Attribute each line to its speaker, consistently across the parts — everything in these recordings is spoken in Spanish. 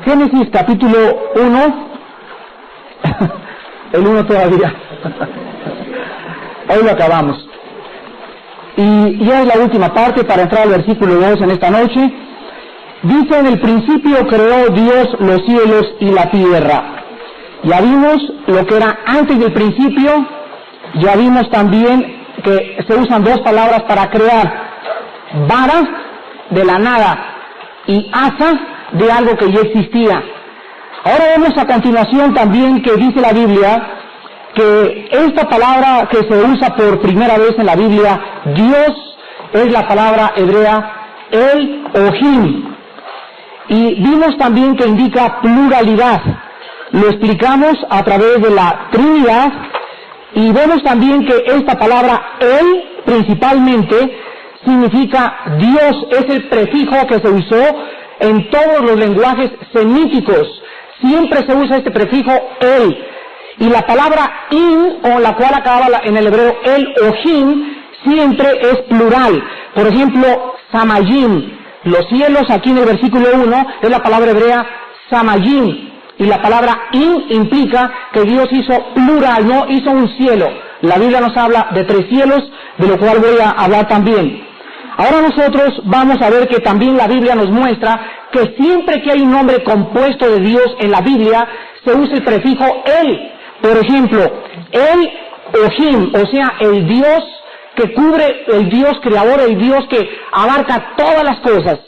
Speaker 1: Génesis capítulo 1, el 1 todavía, hoy lo acabamos, y ya es la última parte para entrar al versículo 2 en esta noche. Dice: en el principio creó Dios los cielos y la tierra. Ya vimos lo que era antes del principio, ya vimos también que se usan dos palabras para crear: vara, de la nada, y asa, de algo que ya existía. Ahora vemos a continuación también que dice la Biblia que esta palabra que se usa por primera vez en la Biblia, Dios, es la palabra hebrea El Ohim, y vimos también que indica pluralidad. Lo explicamos a través de la Trinidad, y vemos también que esta palabra El principalmente significa Dios. Es el prefijo que se usó en todos los lenguajes semíticos. Siempre se usa este prefijo El. Y la palabra In, con la cual acaba en el hebreo El Ohim, siempre es plural. Por ejemplo, Samayim, los cielos, aquí en el versículo 1, es la palabra hebrea Samayim. Y la palabra In implica que Dios hizo plural, no hizo un cielo. La Biblia nos habla de 3 cielos, de lo cual voy a hablar también. Ahora nosotros vamos a ver que también la Biblia nos muestra que siempre que hay un nombre compuesto de Dios en la Biblia, se usa el prefijo El. Por ejemplo, El Ohim, o sea, el Dios que cubre, el Dios creador, el Dios que abarca todas las cosas.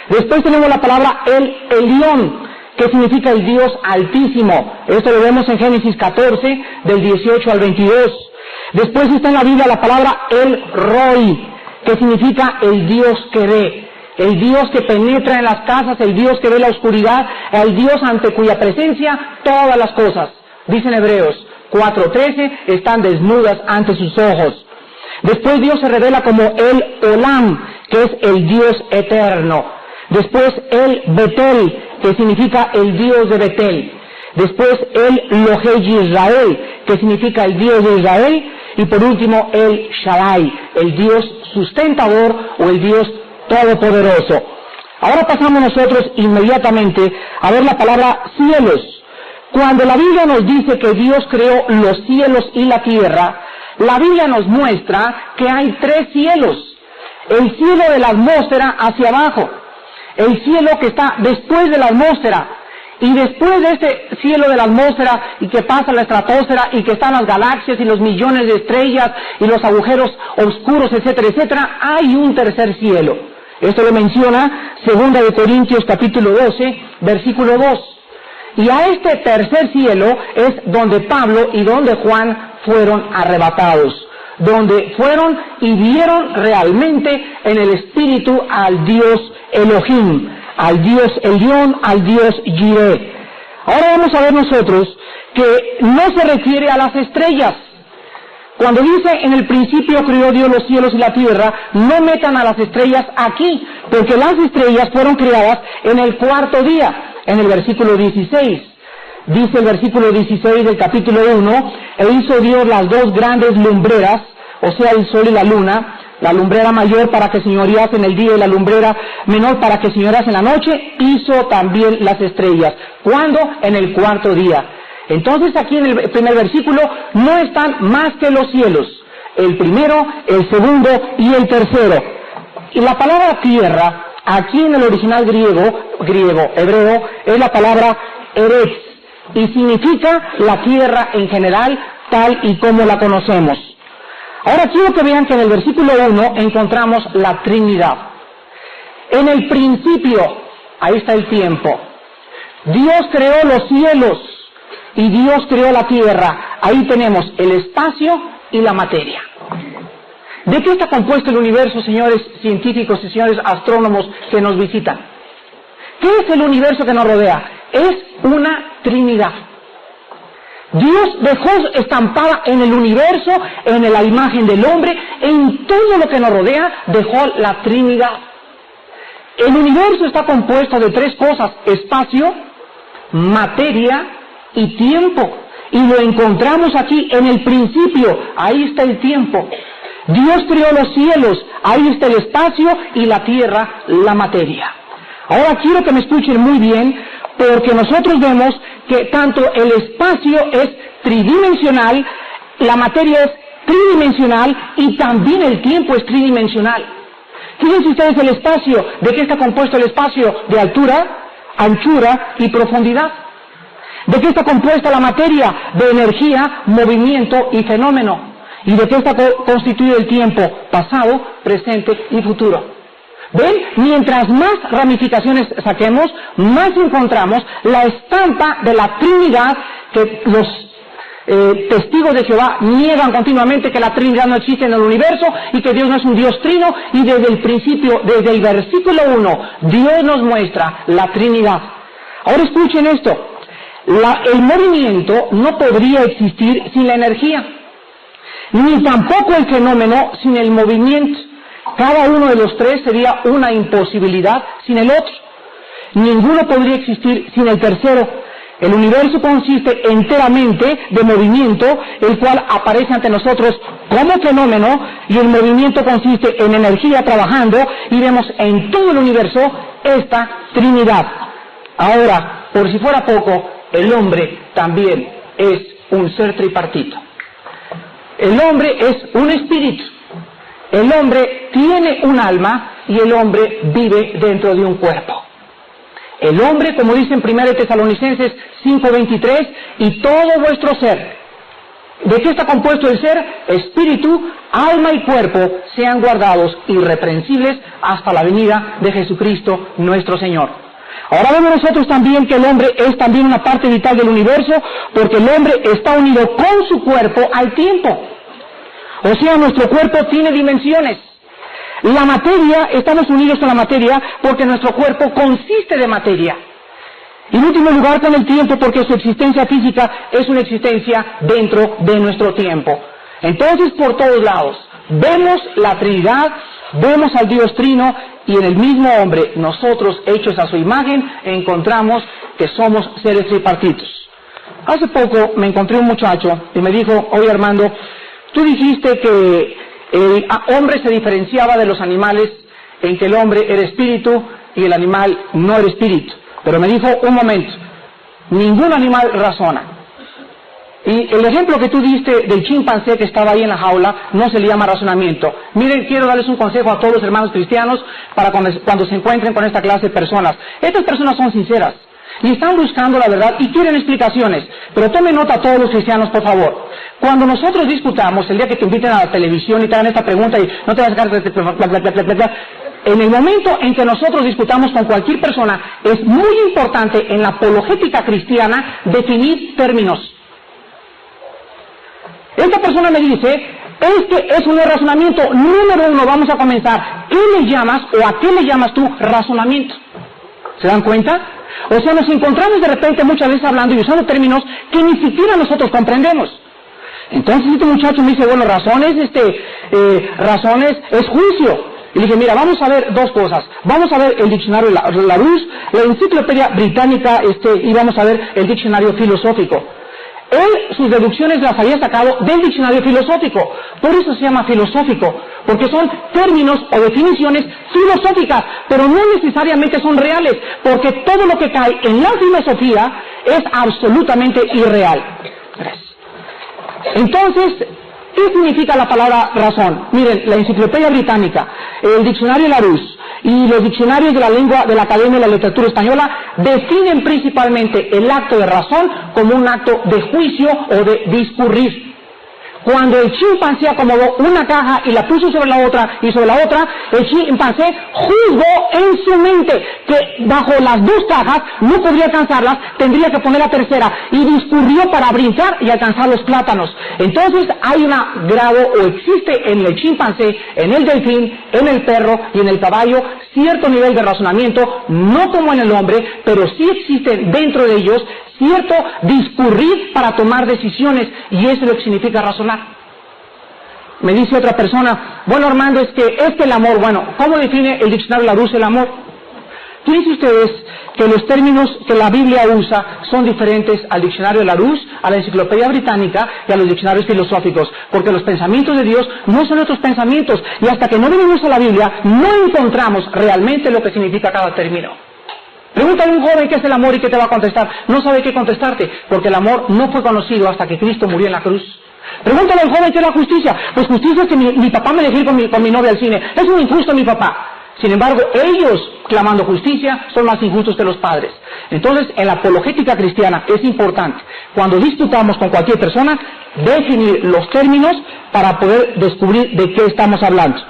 Speaker 1: Después tenemos la palabra El Elión, que significa el Dios altísimo. Esto lo vemos en Génesis 14, del 18 al 22. Después está en la Biblia la palabra El Roi, que significa el Dios que ve, el Dios que penetra en las casas, el Dios que ve la oscuridad, el Dios ante cuya presencia todas las cosas, dicen Hebreos 4:13, están desnudas ante sus ojos. Después Dios se revela como El Olam, que es el Dios eterno. Después El Betel, que significa el Dios de Betel. Después El Lohei Israel, que significa el Dios de Israel. Y por último, El Shaddai, el Dios sustentador o el Dios todopoderoso. Ahora pasamos nosotros inmediatamente a ver la palabra cielos. Cuando la Biblia nos dice que Dios creó los cielos y la tierra, la Biblia nos muestra que hay 3 cielos. El cielo de la atmósfera hacia abajo, el cielo que está después de la atmósfera, y después de este cielo de la atmósfera y que pasa la estratosfera y que están las galaxias y los millones de estrellas y los agujeros oscuros, etcétera, etcétera, hay un tercer cielo. Esto lo menciona 2 de Corintios capítulo 12, versículo 2. Y a este tercer cielo es donde Pablo y donde Juan fueron arrebatados, donde fueron y vieron realmente en el Espíritu al Dios Elohim, al Dios Elión, al Dios Jireh. Ahora vamos a ver nosotros que no se refiere a las estrellas. Cuando dice en el principio creó Dios los cielos y la tierra, no metan a las estrellas aquí, porque las estrellas fueron creadas en el 4º día, en el versículo 16. Dice el versículo 16 del capítulo 1, e hizo Dios las 2 grandes lumbreras, o sea, el sol y la luna, la lumbrera mayor para que señorease en el día y la lumbrera menor para que señorease en la noche. Hizo también las estrellas. ¿Cuándo? En el 4º día. Entonces aquí en el primer versículo no están más que los cielos, el primero, el segundo y el tercero. Y la palabra tierra, aquí en el original hebreo, es la palabra eretz, y significa la tierra en general, tal y como la conocemos. Ahora quiero que vean que en el versículo 1 encontramos la Trinidad. En el principio, ahí está el tiempo. Dios creó los cielos y Dios creó la tierra. Ahí tenemos el espacio y la materia. ¿De qué está compuesto el universo, señores científicos y señores astrónomos que nos visitan? ¿Qué es el universo que nos rodea? Es una Trinidad. Dios dejó estampada en el universo, en la imagen del hombre, en todo lo que nos rodea, dejó la Trinidad. El universo está compuesto de 3 cosas: espacio, materia y tiempo. Y lo encontramos aquí en el principio, ahí está el tiempo. Dios creó los cielos, ahí está el espacio, y la tierra, la materia. Ahora quiero que me escuchen muy bien, porque nosotros vemos que tanto el espacio es tridimensional, la materia es tridimensional y también el tiempo es tridimensional. Fíjense ustedes el espacio, ¿de qué está compuesto el espacio? De altura, anchura y profundidad. ¿De qué está compuesta la materia? De energía, movimiento y fenómeno. ¿Y de qué está constituido el tiempo? Pasado, presente y futuro. ¿Ven? Mientras más ramificaciones saquemos, más encontramos la estampa de la Trinidad que los testigos de Jehová niegan continuamente que la Trinidad no existe en el universo y que Dios no es un Dios trino, y desde el principio, desde el versículo 1, Dios nos muestra la Trinidad. Ahora escuchen esto, el movimiento no podría existir sin la energía, ni tampoco el fenómeno sin el movimiento. Cada uno de los tres sería una imposibilidad sin el otro. Ninguno podría existir sin el tercero. El universo consiste enteramente de movimiento, el cual aparece ante nosotros como fenómeno, y el movimiento consiste en energía trabajando, y vemos en todo el universo esta Trinidad. Ahora, por si fuera poco, el hombre también es un ser tripartito. El hombre es un espíritu. El hombre tiene un alma y el hombre vive dentro de un cuerpo. El hombre, como dice en 1 Tesalonicenses 5:23, y todo vuestro ser. ¿De qué está compuesto el ser? Espíritu, alma y cuerpo sean guardados irreprensibles hasta la venida de Jesucristo nuestro Señor. Ahora vemos nosotros también que el hombre es también una parte vital del universo, porque el hombre está unido con su cuerpo al tiempo. O sea, nuestro cuerpo tiene dimensiones. La materia, estamos unidos con la materia porque nuestro cuerpo consiste de materia. Y en último lugar con el tiempo, porque su existencia física es una existencia dentro de nuestro tiempo. Entonces, por todos lados, vemos la Trinidad, vemos al Dios Trino, y en el mismo hombre, nosotros hechos a su imagen, encontramos que somos seres tripartitos. Hace poco me encontré un muchacho y me dijo: oye Armando, tú dijiste que el hombre se diferenciaba de los animales en que el hombre era espíritu y el animal no era espíritu. Pero me dijo: un momento, ningún animal razona. Y el ejemplo que tú diste del chimpancé que estaba ahí en la jaula no se le llama razonamiento. Miren, quiero darles un consejo a todos los hermanos cristianos para cuando se encuentren con esta clase de personas. Estas personas son sinceras y están buscando la verdad y quieren explicaciones. Pero tomen nota todos los cristianos, por favor. Cuando nosotros discutamos, el día que te inviten a la televisión y te hagan esta pregunta y no te vas a sacar... En el momento en que nosotros discutamos con cualquier persona, es muy importante en la apologética cristiana definir términos. Esta persona me dice: este es un razonamiento. Número uno, vamos a comenzar. ¿Qué le llamas o a qué le llamas tú razonamiento? ¿Se dan cuenta? O sea, nos encontramos de repente muchas veces hablando y usando términos que ni siquiera nosotros comprendemos. Entonces este muchacho me dice: bueno, razones es juicio. Y le dije: mira, vamos a ver dos cosas. Vamos a ver el diccionario Larousse, la enciclopedia británica, y vamos a ver el diccionario filosófico. Él sus deducciones las había sacado del diccionario filosófico. Por eso se llama filosófico, porque son términos o definiciones filosóficas, pero no necesariamente son reales, porque todo lo que cae en la filosofía es absolutamente irreal. Gracias. Entonces, ¿qué significa la palabra razón? Miren, la enciclopedia británica, el diccionario Larousse y los diccionarios de la lengua de la Academia de la Literatura Española definen principalmente el acto de razón como un acto de juicio o de discurrir. Cuando el chimpancé acomodó una caja y la puso sobre la otra y sobre la otra, el chimpancé juzgó en su mente que bajo las dos cajas no podría alcanzarlas, tendría que poner la tercera, y discurrió para brincar y alcanzar los plátanos. Entonces hay un grado, o existe en el chimpancé, en el delfín, en el perro y en el caballo, cierto nivel de razonamiento, no como en el hombre, pero sí existe dentro de ellos cierto discurrir para tomar decisiones, y eso es lo que significa razonar. Me dice otra persona: bueno, Armando, es que el amor, bueno, ¿cómo define el diccionario Larousse el amor? Fíjense ustedes que los términos que la Biblia usa son diferentes al diccionario Larousse, a la enciclopedia británica y a los diccionarios filosóficos, porque los pensamientos de Dios no son nuestros pensamientos, y hasta que no venimos a la Biblia no encontramos realmente lo que significa cada término. Pregúntale a un joven qué es el amor y qué te va a contestar. No sabe qué contestarte, porque el amor no fue conocido hasta que Cristo murió en la cruz. Pregúntale al joven qué es la justicia. Pues justicia es que mi papá me dejó ir con mi novia al cine. Es un injusto mi papá. Sin embargo, ellos, clamando justicia, son más injustos que los padres. Entonces, en la apologética cristiana es importante, cuando disputamos con cualquier persona, definir los términos para poder descubrir de qué estamos hablando.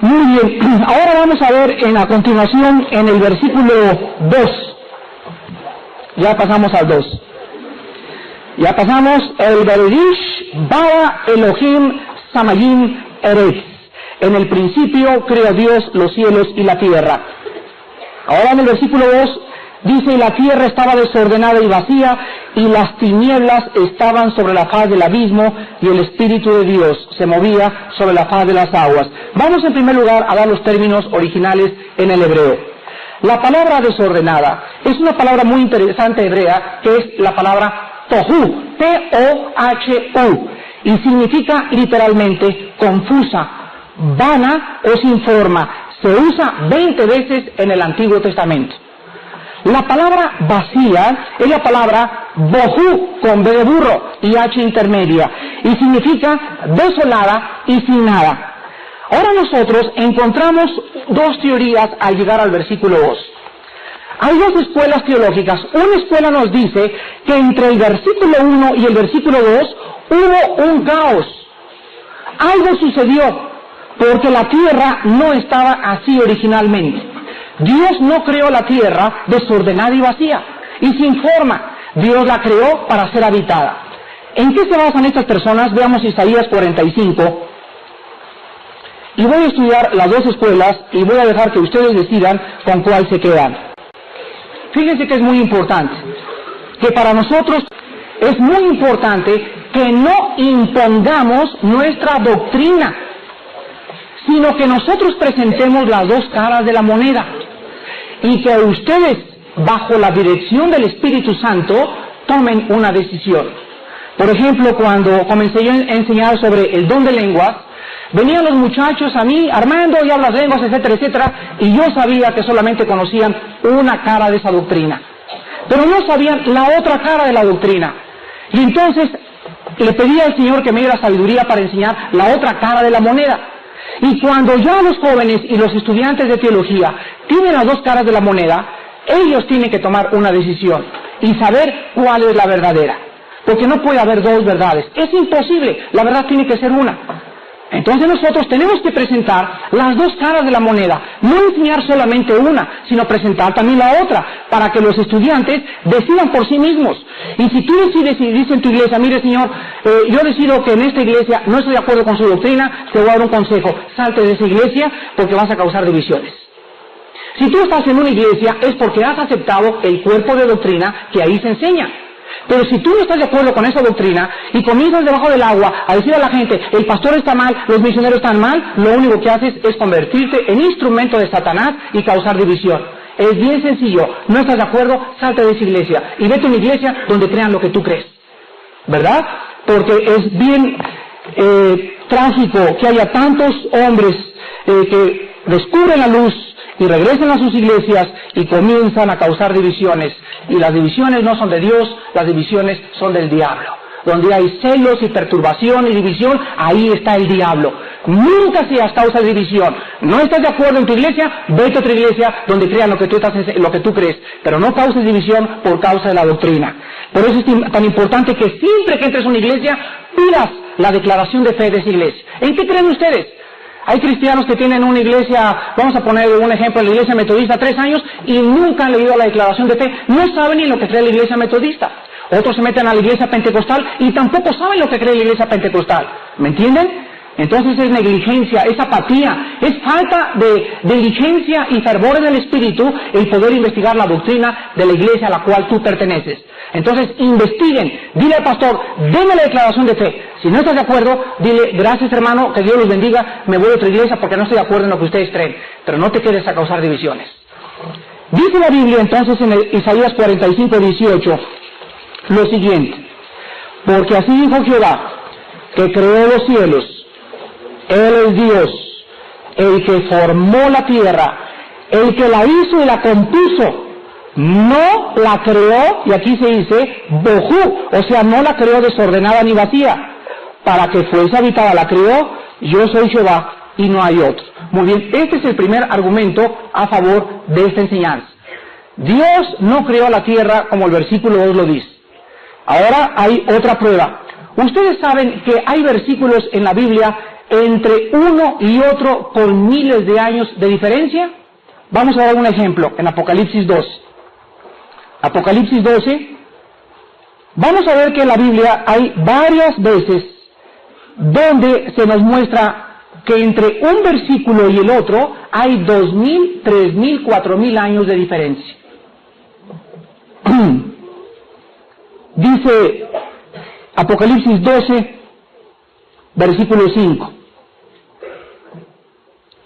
Speaker 1: Muy bien, ahora vamos a ver a continuación en el versículo 2. Ya pasamos al 2. Ya pasamos el Beredish Bara Elohim Samayim Eretz. En el principio creó Dios los cielos y la tierra. Ahora en el versículo 2 dice, y la tierra estaba desordenada y vacía, y las tinieblas estaban sobre la faz del abismo, y el Espíritu de Dios se movía sobre la faz de las aguas. Vamos en primer lugar a dar los términos originales en el hebreo. La palabra desordenada es una palabra muy interesante hebrea, que es la palabra tohu, T-O-H-U, y significa literalmente confusa, vana o sin forma. Se usa 20 veces en el Antiguo Testamento. La palabra vacía es la palabra bohu, con B de burro y H intermedia, y significa desolada y sin nada. Ahora nosotros encontramos dos teorías al llegar al versículo 2. Hay dos escuelas teológicas. Una escuela nos dice que entre el versículo 1 y el versículo 2 hubo un caos. Algo sucedió, porque la tierra no estaba así originalmente. Dios no creó la tierra desordenada y vacía y sin forma. Dios la creó para ser habitada. ¿En qué se basan estas personas? Veamos Isaías 45. Y voy a estudiar las dos escuelas y voy a dejar que ustedes decidan con cuál se quedan. Fíjense que es muy importante, que para nosotros es muy importante que no impongamos nuestra doctrina, sino que nosotros presentemos las dos caras de la moneda y que ustedes, bajo la dirección del Espíritu Santo, tomen una decisión. Por ejemplo, cuando comencé yo a enseñar sobre el don de lenguas, venían los muchachos a mí, Armando, y hablas lenguas, etcétera, etcétera, y yo sabía que solamente conocían una cara de esa doctrina, pero no sabían la otra cara de la doctrina. Y entonces le pedí al Señor que me diera sabiduría para enseñar la otra cara de la moneda. Y cuando ya los jóvenes y los estudiantes de teología tienen las dos caras de la moneda, ellos tienen que tomar una decisión y saber cuál es la verdadera. Porque no puede haber dos verdades. Es imposible, la verdad tiene que ser una. Entonces nosotros tenemos que presentar las dos caras de la moneda, no enseñar solamente una, sino presentar también la otra, para que los estudiantes decidan por sí mismos. Y si tú decides y dices en tu iglesia, mire señor, yo decido que en esta iglesia no estoy de acuerdo con su doctrina, te voy a dar un consejo, salte de esa iglesia porque vas a causar divisiones. Si tú estás en una iglesia es porque has aceptado el cuerpo de doctrina que ahí se enseña. Pero si tú no estás de acuerdo con esa doctrina y comienzas debajo del agua a decir a la gente, el pastor está mal, los misioneros están mal, lo único que haces es convertirte en instrumento de Satanás y causar división. Es bien sencillo, no estás de acuerdo, salte de esa iglesia y vete a una iglesia donde crean lo que tú crees, ¿verdad? Porque es bien trágico que haya tantos hombres que descubren la luz y regresan a sus iglesias y comienzan a causar divisiones. Y las divisiones no son de Dios, las divisiones son del diablo. Donde hay celos y perturbación y división, ahí está el diablo. Nunca seas causa de división. No estás de acuerdo en tu iglesia, vete a otra iglesia donde crean lo que tú crees. Pero no causes división por causa de la doctrina. Por eso es tan importante que siempre que entres a una iglesia, pidas la declaración de fe de esa iglesia. ¿En qué creen ustedes? Hay cristianos que tienen una iglesia, vamos a poner un ejemplo, la iglesia metodista 3 años y nunca han leído la declaración de fe, no saben ni lo que cree la iglesia metodista. Otros se meten a la iglesia pentecostal y tampoco saben lo que cree la iglesia pentecostal. ¿Me entienden? Entonces es negligencia, es apatía, es falta de diligencia y fervor en el espíritu el poder investigar la doctrina de la iglesia a la cual tú perteneces. Entonces investiguen, dile al pastor, déme la declaración de fe. Si no estás de acuerdo, dile, gracias hermano, que Dios los bendiga, me voy a otra iglesia porque no estoy de acuerdo en lo que ustedes creen. Pero no te quedes a causar divisiones. Dice la Biblia entonces en Isaías 45:18 lo siguiente: porque así dijo Jehová, que creó los cielos, Él es Dios, el que formó la tierra, El que la hizo y la compuso, no la creó, y aquí se dice, bohu, o sea, no la creó desordenada ni vacía, para que fuese habitada, la creó, yo soy Jehová y no hay otro. Muy bien, este es el primer argumento a favor de esta enseñanza. Dios no creó la tierra como el versículo 2 lo dice. Ahora hay otra prueba. Ustedes saben que hay versículos en la Biblia entre uno y otro con miles de años de diferencia. Vamos a dar un ejemplo en Apocalipsis 12. Apocalipsis 12, vamos a ver que en la Biblia hay varias veces donde se nos muestra que entre un versículo y el otro hay 2.000, 3.000, 4.000 años de diferencia. Dice Apocalipsis 12, versículo 5.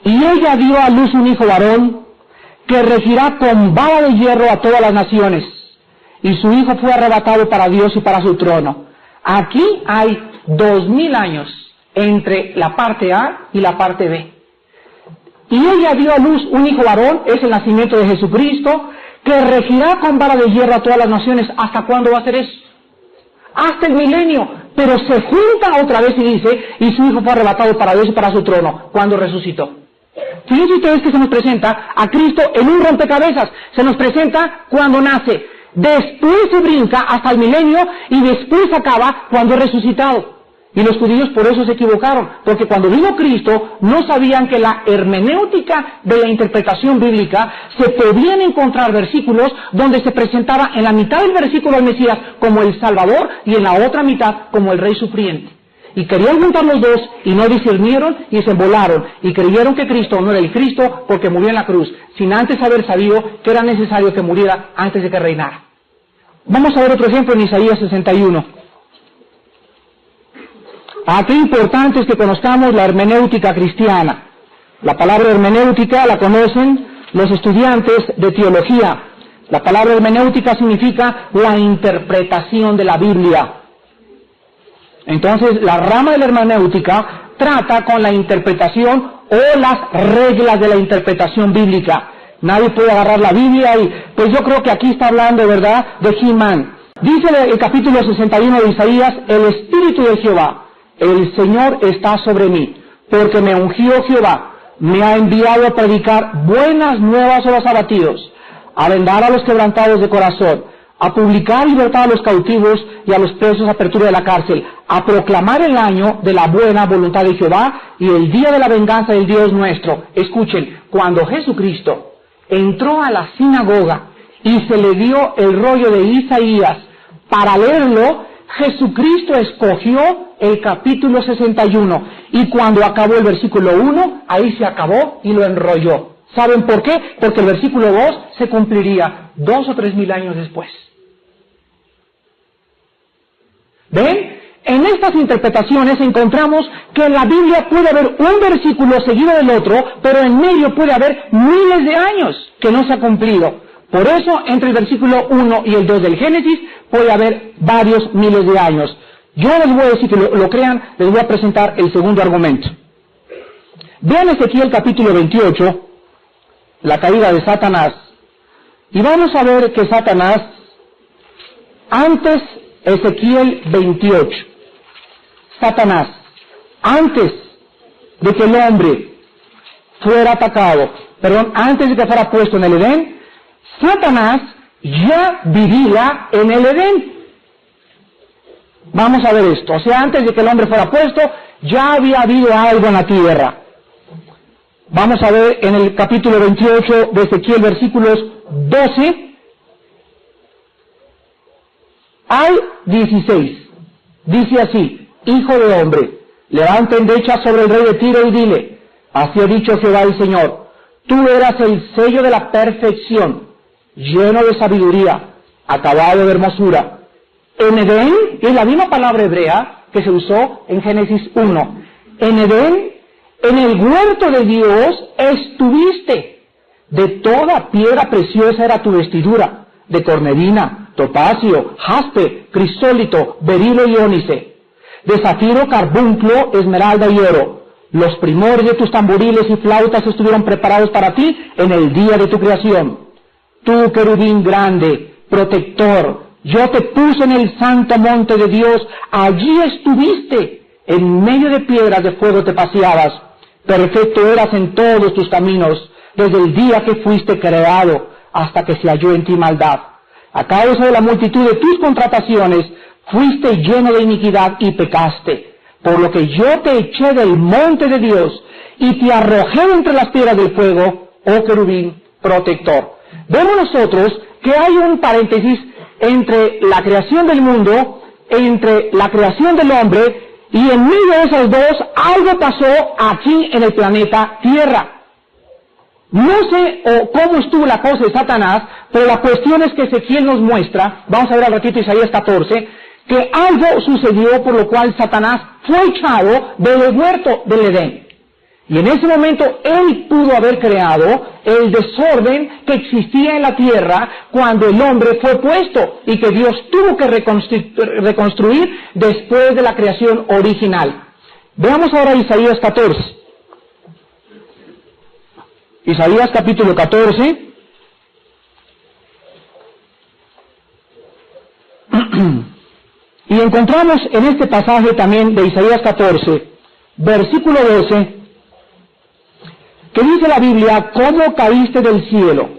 Speaker 1: Y ella dio a luz un hijo varón, que regirá con vara de hierro a todas las naciones, y su hijo fue arrebatado para Dios y para su trono. Aquí hay 2.000 años entre la parte A y la parte B. Y ella dio a luz un hijo varón, es el nacimiento de Jesucristo, que regirá con vara de hierro a todas las naciones. ¿Hasta cuándo va a ser eso? Hasta el milenio. Pero se junta otra vez y dice, y su hijo fue arrebatado para Dios y para su trono, cuando resucitó. Fíjense ustedes que se nos presenta a Cristo en un rompecabezas. Se nos presenta cuando nace, después se brinca hasta el milenio y después acaba cuando es resucitado. Y los judíos por eso se equivocaron, porque cuando vino Cristo no sabían que la hermenéutica de la interpretación bíblica se podían encontrar versículos donde se presentaba en la mitad del versículo al Mesías como el Salvador y en la otra mitad como el Rey Sufriente. Y querían juntar los dos y no discernieron y se embolaron y creyeron que Cristo no era el Cristo porque murió en la cruz, sin antes haber sabido que era necesario que muriera antes de que reinara. Vamos a ver otro ejemplo en Isaías 61. Qué importante es que conozcamos la hermenéutica cristiana. La palabra hermenéutica la conocen los estudiantes de teología. La palabra hermenéutica significa la interpretación de la Biblia. Entonces, la rama de la hermenéutica trata con la interpretación o las reglas de la interpretación bíblica. Nadie puede agarrar la Biblia y, pues yo creo que aquí está hablando, ¿verdad?, de He-Man. Dice el capítulo 61 de Isaías, el Espíritu de Jehová, el Señor está sobre mí, porque me ungió Jehová, me ha enviado a predicar buenas nuevas a los abatidos, a vendar a los quebrantados de corazón, a publicar libertad a los cautivos y a los presos apertura de la cárcel, a proclamar el año de la buena voluntad de Jehová y el día de la venganza del Dios nuestro. Escuchen, cuando Jesucristo entró a la sinagoga y se le dio el rollo de Isaías para leerlo, Jesucristo escogió el capítulo 61 y cuando acabó el versículo 1, ahí se acabó y lo enrolló. ¿Saben por qué? Porque el versículo 2 se cumpliría 2 o 3 mil años después. ¿Ven? En estas interpretaciones encontramos que en la Biblia puede haber un versículo seguido del otro, pero en medio puede haber miles de años que no se ha cumplido. Por eso, entre el versículo 1 y el 2 del Génesis, puede haber varios miles de años. Yo les voy a decir que lo crean, les voy a presentar el segundo argumento. Vean Ezequiel capítulo 28, la caída de Satanás, y vamos a ver que Satanás, antes, Ezequiel 28, Satanás, antes de que el hombre fuera atacado, antes de que fuera puesto en el Edén, Satanás ya vivía en el Edén. Vamos a ver esto, o sea, antes de que el hombre fuera puesto, ya había habido algo en la tierra. Vamos a ver en el capítulo 28 de Ezequiel, versículos 12 al 16. Dice así: Hijo de hombre, levanta endecha sobre el rey de Tiro y dile, así ha dicho Jehová el Señor, tú eras el sello de la perfección, lleno de sabiduría, acabado de hermosura. En Edén, es la misma palabra hebrea que se usó en Génesis 1. En Edén, en el huerto de Dios estuviste. De toda piedra preciosa era tu vestidura, de cornelina, topacio, jaspe, crisólito, berilo y ónice, de zafiro, carbunclo, esmeralda y oro. Los primores de tus tamboriles y flautas estuvieron preparados para ti en el día de tu creación. Tú, querubín grande, protector, yo te puse en el santo monte de Dios, allí estuviste, en medio de piedras de fuego te paseabas. Perfecto eras en todos tus caminos, desde el día que fuiste creado hasta que se halló en ti maldad. A causa de la multitud de tus contrataciones, fuiste lleno de iniquidad y pecaste, por lo que yo te eché del monte de Dios y te arrojé entre las piedras del fuego, oh querubín protector. Vemos nosotros que hay un paréntesis entre la creación del mundo, entre la creación del hombre, y en medio de esos dos algo pasó aquí en el planeta Tierra. No sé cómo estuvo la cosa de Satanás, pero la cuestión es que Ezequiel nos muestra, vamos a ver al ratito Isaías 14, que algo sucedió por lo cual Satanás fue echado del huerto del Edén. Y en ese momento él pudo haber creado el desorden que existía en la tierra cuando el hombre fue puesto y que Dios tuvo que reconstruir después de la creación original. Veamos ahora Isaías 14. Isaías capítulo 14. Y encontramos en este pasaje también de Isaías 14, versículo 12, que dice la Biblia: ¿cómo caíste del cielo?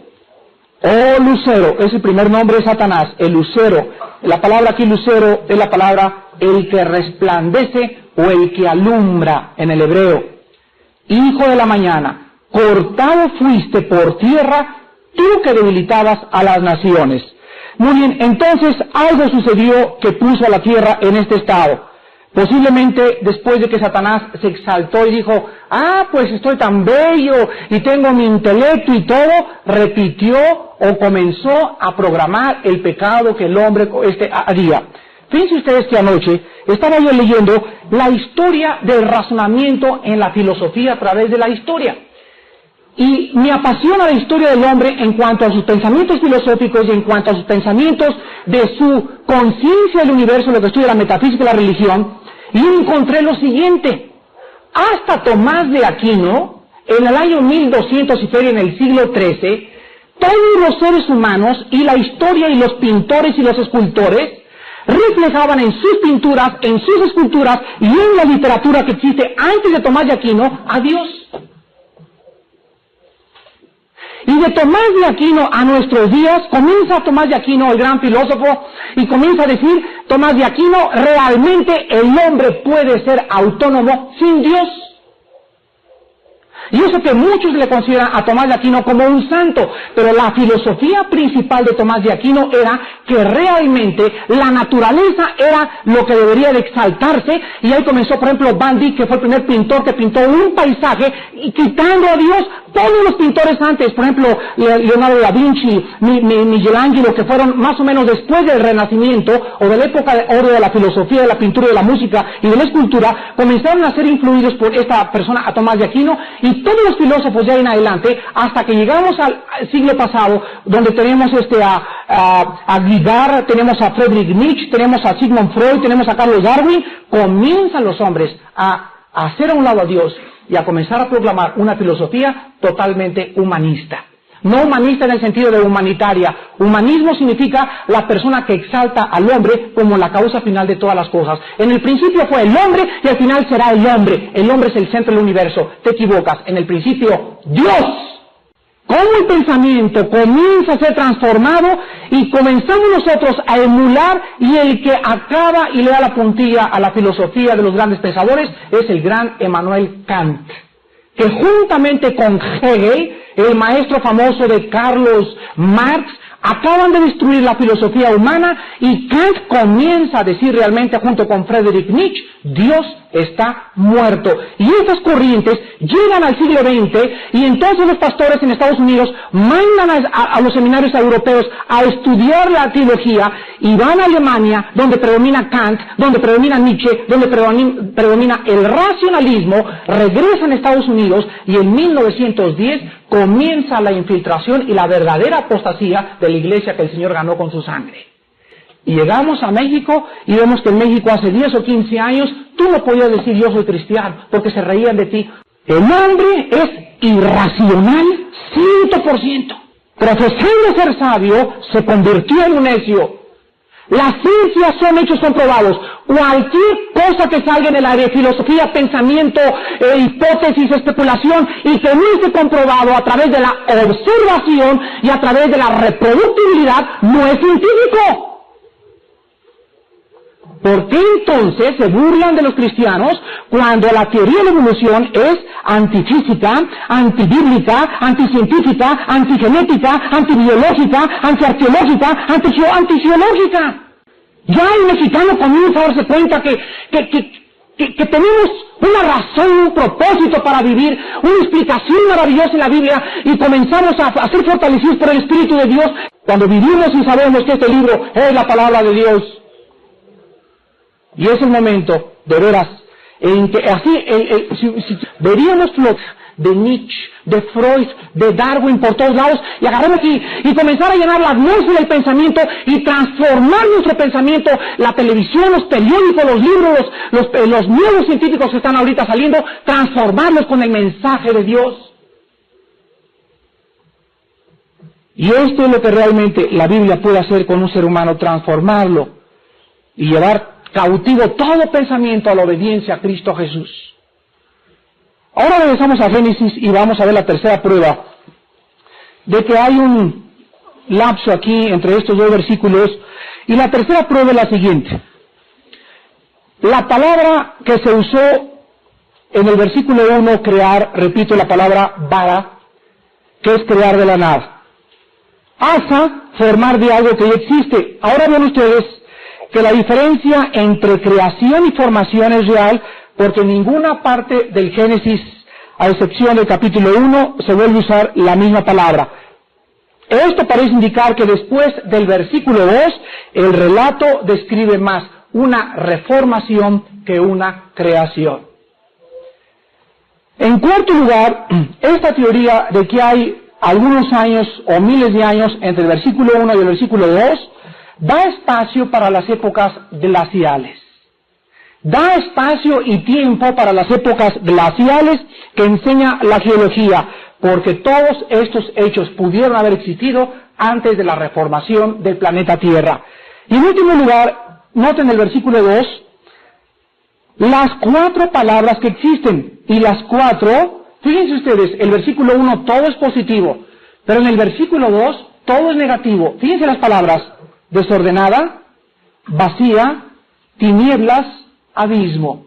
Speaker 1: Oh lucero, es el primer nombre de Satanás, el lucero. La palabra aquí lucero es la palabra el que resplandece o el que alumbra en el hebreo. Hijo de la mañana, cortado fuiste por tierra, tú que debilitabas a las naciones. Muy bien, entonces algo sucedió que puso a la tierra en este estado. Posiblemente después de que Satanás se exaltó y dijo: pues estoy tan bello y tengo mi intelecto y todo, repitió o comenzó a programar el pecado que el hombre haría. Fíjense ustedes que anoche estaba yo leyendo la historia del razonamiento en la filosofía a través de la historia. Y me apasiona la historia del hombre en cuanto a sus pensamientos filosóficos y en cuanto a sus pensamientos de su conciencia del universo, lo que estudia la metafísica y la religión. Y encontré lo siguiente: hasta Tomás de Aquino, en el año 1200 y feria, en el siglo XIII, todos los seres humanos y la historia y los pintores y los escultores reflejaban en sus pinturas, en sus esculturas y en la literatura que existe antes de Tomás de Aquino a Dios. Y de Tomás de Aquino a nuestros días, comienza Tomás de Aquino, el gran filósofo, y comienza a decir Tomás de Aquino: realmente el hombre puede ser autónomo sin Dios. Y eso que muchos le consideran a Tomás de Aquino como un santo, pero la filosofía principal de Tomás de Aquino era que realmente la naturaleza era lo que debería de exaltarse, y ahí comenzó, por ejemplo, Van Dyck, que fue el primer pintor que pintó un paisaje, y quitando a Dios. Todos los pintores antes, por ejemplo, Leonardo da Vinci, Michelangelo, que fueron más o menos después del Renacimiento, o de la época de oro de la filosofía, de la pintura, de la música y de la escultura, comenzaron a ser influidos por esta persona, a Tomás de Aquino, y todos los filósofos de ahí en adelante, hasta que llegamos al siglo pasado, donde tenemos a Guigar, tenemos a Friedrich Nietzsche, tenemos a Sigmund Freud, tenemos a Carlos Darwin, comienzan los hombres a hacer a un lado a Dios y a comenzar a proclamar una filosofía totalmente humanista. No humanista en el sentido de humanitaria. Humanismo significa la persona que exalta al hombre como la causa final de todas las cosas. En el principio fue el hombre y al final será el hombre. El hombre es el centro del universo. Te equivocas. En el principio, Dios. Cómo el pensamiento comienza a ser transformado y comenzamos nosotros a emular, y el que acaba y le da la puntilla a la filosofía de los grandes pensadores es el gran Emmanuel Kant, que juntamente con Hegel, el maestro famoso de Karl Marx, acaban de destruir la filosofía humana, y Kant comienza a decir realmente junto con Friedrich Nietzsche: Dios está muerto. Y estas corrientes llegan al siglo XX, y entonces los pastores en Estados Unidos mandan a los seminarios europeos a estudiar la teología, y van a Alemania, donde predomina Kant, donde predomina Nietzsche, donde predomina el racionalismo, regresan a Estados Unidos, y en 1910 comienza la infiltración y la verdadera apostasía de la iglesia que el Señor ganó con su sangre. Y llegamos a México y vemos que en México hace 10 o 15 años tú no podías decir yo soy cristiano porque se reían de ti. El hombre es irracional 100%. Profesando ser sabio se convirtió en un necio. Las ciencias son hechos comprobados. Cualquier cosa que salga en el área de filosofía, pensamiento, hipótesis, especulación, y que no esté comprobado a través de la observación y a través de la reproductibilidad, no es científico. ¿Por qué entonces se burlan de los cristianos cuando la teoría de la evolución es antifísica, antibíblica, anticientífica, antigenética, antibiológica, antiarqueológica, antigeológica? Ya el mexicano comienza a darse cuenta que tenemos una razón, un propósito para vivir, una explicación maravillosa en la Biblia, y comenzamos a ser fortalecidos por el Espíritu de Dios cuando vivimos y sabemos que este libro es la palabra de Dios. Y es el momento, de veras, en que así veríamos lo de Nietzsche, de Freud, de Darwin por todos lados, y agarramos y comenzar a llenar la atmósfera del pensamiento y transformar nuestro pensamiento, la televisión, los periódicos, los libros, los nuevos científicos que están ahorita saliendo, transformarlos con el mensaje de Dios. Y esto es lo que realmente la Biblia puede hacer con un ser humano, transformarlo y llevar cautivo todo pensamiento a la obediencia a Cristo Jesús. Ahora regresamos a Génesis y vamos a ver la tercera prueba de que hay un lapso aquí entre estos dos versículos, y la tercera prueba es la siguiente. La palabra que se usó en el versículo 1, crear, repito la palabra bara, que es crear de la nada. Asa, formar de algo que ya existe. Ahora ven ustedes que la diferencia entre creación y formación es real, porque en ninguna parte del Génesis, a excepción del capítulo 1, se vuelve a usar la misma palabra. Esto parece indicar que después del versículo 2, el relato describe más una reformación que una creación. En cuarto lugar, esta teoría de que hay algunos años o miles de años entre el versículo 1 y el versículo 2, da espacio para las épocas glaciales. Da espacio y tiempo para las épocas glaciales que enseña la geología, porque todos estos hechos pudieron haber existido antes de la reformación del planeta Tierra. Y en último lugar, noten el versículo 2, las 4 palabras que existen. Y las 4, fíjense ustedes, el versículo 1 todo es positivo, pero en el versículo 2 todo es negativo. Fíjense las palabras: desordenada, vacía, tinieblas, abismo.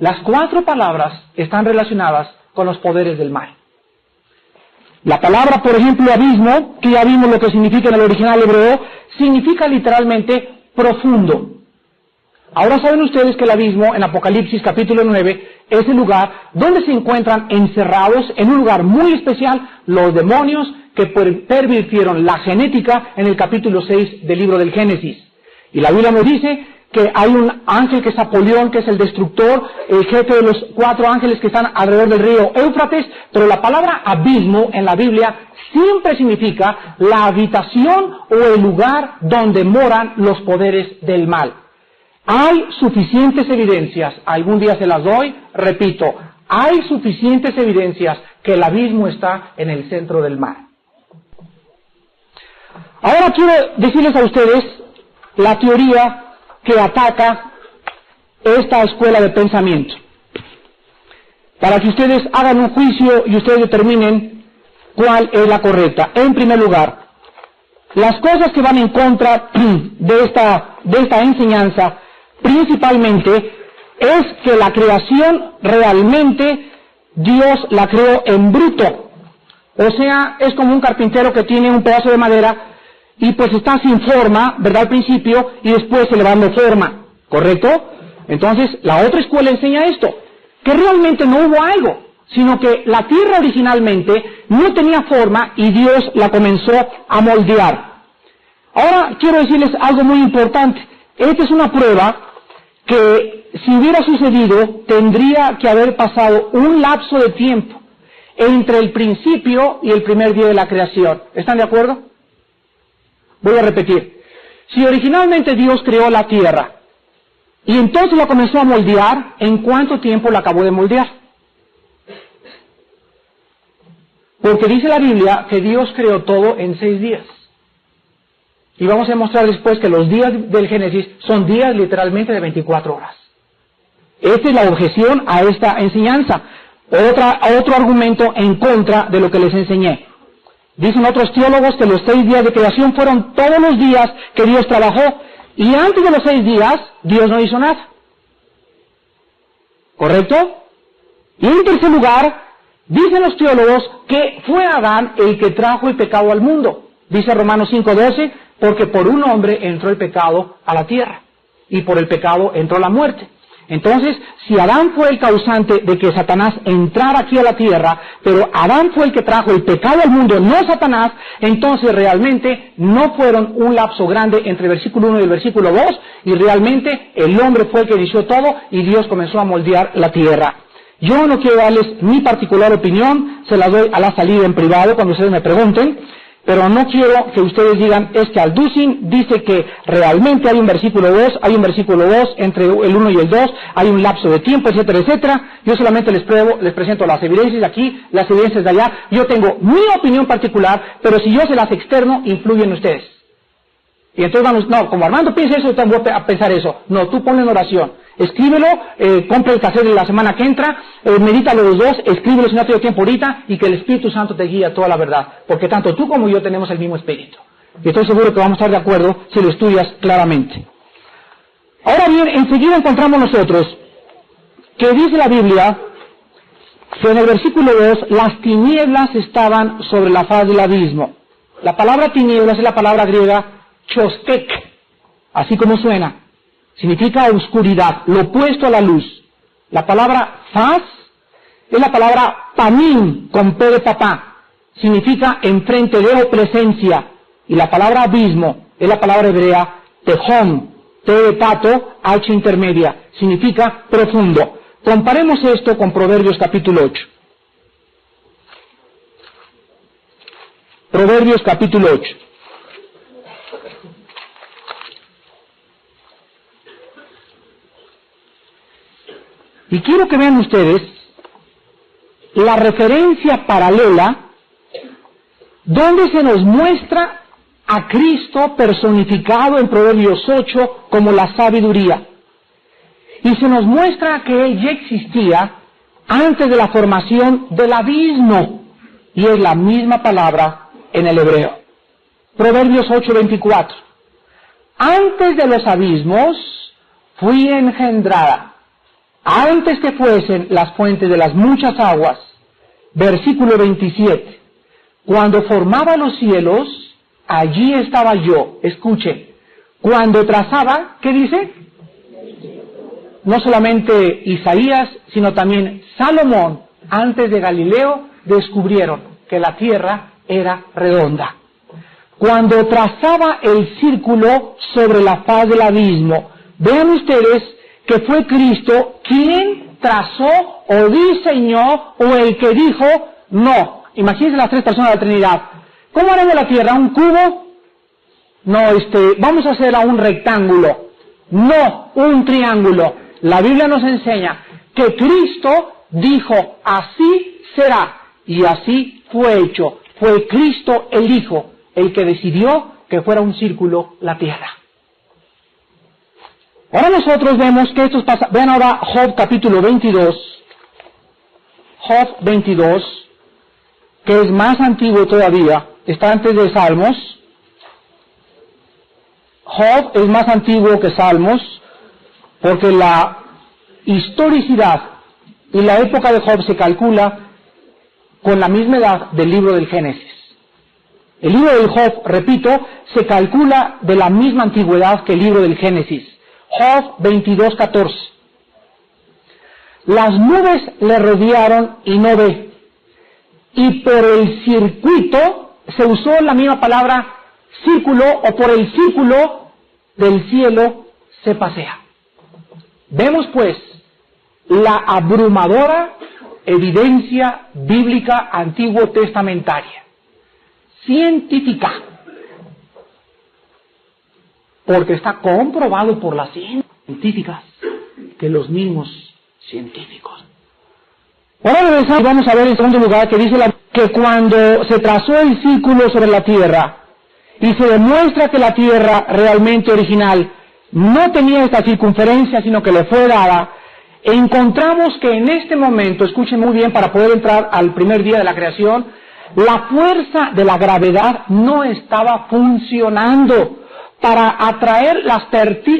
Speaker 1: Las 4 palabras están relacionadas con los poderes del mal. La palabra, por ejemplo, abismo, que ya vimos lo que significa en el original hebreo, significa literalmente profundo. Ahora saben ustedes que el abismo, en Apocalipsis capítulo 9, es el lugar donde se encuentran encerrados en un lugar muy especial los demonios que pervirtieron la genética en el capítulo 6 del libro del Génesis. Y la Biblia nos dice que hay un ángel que es Apolión, que es el destructor, el jefe de los 4 ángeles que están alrededor del río Éufrates, pero la palabra abismo en la Biblia siempre significa la habitación o el lugar donde moran los poderes del mal. Hay suficientes evidencias, algún día se las doy, repito, hay suficientes evidencias que el abismo está en el centro del mal. Ahora quiero decirles a ustedes la teoría que ataca esta escuela de pensamiento, para que ustedes hagan un juicio y ustedes determinen cuál es la correcta. En primer lugar, las cosas que van en contra de esta enseñanza principalmente es que la creación realmente Dios la creó en bruto. O sea, es como un carpintero que tiene un pedazo de madera y pues está sin forma, ¿verdad? Al principio, y después se le va dando forma, ¿correcto? Entonces, la otra escuela enseña esto, que realmente no hubo algo, sino que la tierra originalmente no tenía forma y Dios la comenzó a moldear. Ahora, quiero decirles algo muy importante. Esta es una prueba que, si hubiera sucedido, tendría que haber pasado un lapso de tiempo entre el principio y el primer día de la creación. ¿Están de acuerdo? Voy a repetir. Si originalmente Dios creó la tierra y entonces la comenzó a moldear, ¿en cuánto tiempo la acabó de moldear? Porque dice la Biblia que Dios creó todo en 6 días. Y vamos a demostrar después que los días del Génesis son días literalmente de 24 horas. Esta es la objeción a esta enseñanza. Otro argumento en contra de lo que les enseñé. Dicen otros teólogos que los 6 días de creación fueron todos los días que Dios trabajó, y antes de los 6 días, Dios no hizo nada. ¿Correcto? Y en tercer lugar, dicen los teólogos que fue Adán el que trajo el pecado al mundo. Dice Romanos 5:12, porque por un hombre entró el pecado a la tierra, y por el pecado entró la muerte. Entonces, si Adán fue el causante de que Satanás entrara aquí a la tierra, pero Adán fue el que trajo el pecado al mundo, no Satanás, entonces realmente no fueron un lapso grande entre el versículo 1 y el versículo 2, y realmente el hombre fue el que inició todo, y Dios comenzó a moldear la tierra. Yo no quiero darles mi particular opinión, se la doy a la salida en privado cuando ustedes me pregunten, pero no quiero que ustedes digan, es que Alducin dice que realmente hay un versículo 2, entre el 1 y el 2, hay un lapso de tiempo, etcétera, etcétera. Yo solamente les presento las evidencias de aquí, las evidencias de allá. Yo tengo mi opinión particular, pero si yo se las externo, influyen ustedes. Y entonces vamos, no, como Armando piensa eso, yo también voy a pensar eso. No, tú ponlo en oración. Escríbelo, compra el cassette de la semana que entra, medítalo los dos, escríbelo si no tienes tiempo ahorita, y que el Espíritu Santo te guíe a toda la verdad. Porque tanto tú como yo tenemos el mismo Espíritu. Y estoy seguro que vamos a estar de acuerdo si lo estudias claramente. Ahora bien, enseguida encontramos nosotros que dice la Biblia que en el versículo 2, las tinieblas estaban sobre la faz del abismo. La palabra tinieblas es la palabra griega chostek, así como suena. Significa oscuridad, lo opuesto a la luz. La palabra faz es la palabra panim, con P de papá. Significa enfrente de o presencia. Y la palabra abismo es la palabra hebrea tehom, T de pato, H intermedia. Significa profundo. Comparemos esto con Proverbios capítulo 8. Proverbios capítulo 8. Y quiero que vean ustedes la referencia paralela donde se nos muestra a Cristo personificado en Proverbios 8 como la sabiduría. Y se nos muestra que Él ya existía antes de la formación del abismo. Y es la misma palabra en el hebreo. Proverbios 8:24. Antes de los abismos fui engendrada, antes que fuesen las fuentes de las muchas aguas. Versículo 27. Cuando formaba los cielos, allí estaba yo. Escuchen. Cuando trazaba, ¿qué dice? No solamente Isaías, sino también Salomón, antes de Galileo, descubrieron que la tierra era redonda. Cuando trazaba el círculo sobre la faz del abismo, vean ustedes que fue Cristo quien trazó o diseñó o el que dijo no. Imagínense las 3 personas de la Trinidad. ¿Cómo haremos la tierra? ¿Un cubo? No, vamos a hacer a un rectángulo. No, un triángulo. La Biblia nos enseña que Cristo dijo, así será, y así fue hecho. Fue Cristo el Hijo el que decidió que fuera un círculo la tierra. Ahora nosotros vemos que esto pasa. Vean ahora Job capítulo 22. Job 22, que es más antiguo todavía, está antes de Salmos. Job es más antiguo que Salmos, porque la historicidad y la época de Job se calcula con la misma edad del libro del Génesis. El libro de Job, repito, se calcula de la misma antigüedad que el libro del Génesis. Job 22:14. Las nubes le rodearon y no ve. Y por el circuito se usó la misma palabra círculo, o por el círculo del cielo se pasea. Vemos pues la abrumadora evidencia bíblica antiguo testamentaria, científica, porque está comprobado por las ciencias científicas que los mismos científicos. Ahora regresamos y vamos a ver en segundo lugar que dice que cuando se trazó el círculo sobre la Tierra y se demuestra que la Tierra realmente original no tenía esta circunferencia, sino que le fue dada, encontramos que en este momento, escuchen muy bien para poder entrar al primer día de la creación, la fuerza de la gravedad no estaba funcionando para atraer las